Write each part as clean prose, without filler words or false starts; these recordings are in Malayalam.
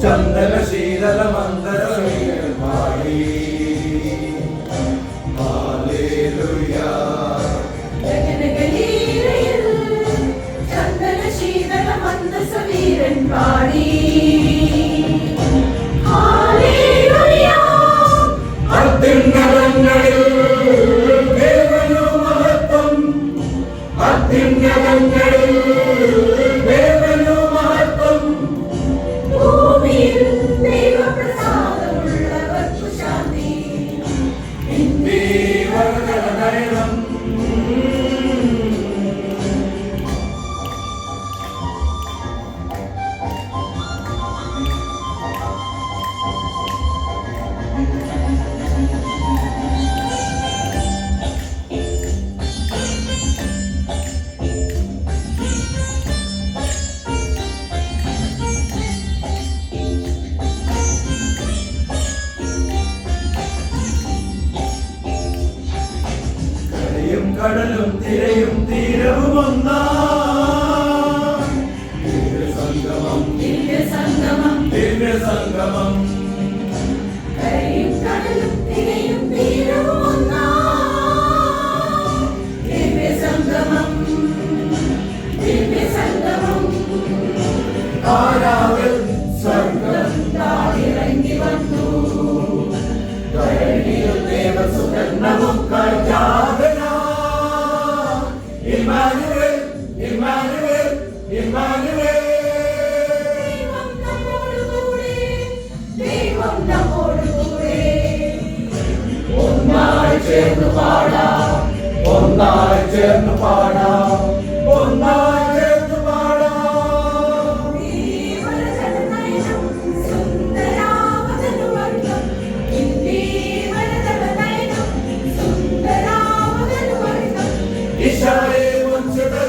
ചന്ദന ശീതല മന്ദര ചന്ദന ശീതല മന്ദസവീരൻ പാടി അത്യുന്നതങ്ങളിൽ ദേവനു മഹത്വം അത്യുന്നതങ്ങളിൽ ദേവനു മഹത്വം ഭൂമിയിൽ ദൈവപ്രസാദമുള്ളവർക്കു ശാന്തി ഇന്ദീവരനയനം കടലും തിരയും തീരവും ഒന്നാം ദിവ്യസംഗമം ദിവ്യസംഗമം ദിവ്യസംഗമം കടലും തിരയും തീരവും ഒന്നാം ദിവ്യസംഗമം ദിവ്യസംഗമം ആരാവിൽ സ്വർഗം താഴിറങ്ങി വന്നു ദേവസുഗന്ധമുക്കായി Emmanuel, Emmanuel, Emmanuel. Devam namodu kure. Onnai chernu paada, onnai chernu paada, onnai chernu paada. Devaranayam sundaravadanu vargam, Devaranayam sundaravadanu vargam. Ishaye वंशधर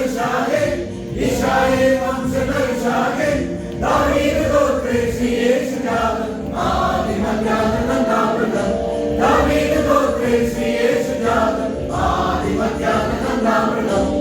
दावीद गोत्रे श्री येशु जातम् आदिमध्याह्ननन्दामृतम् दावीद गोत्रे श्री येशु जातम् आदिमध्याह्ननन्दामृतम्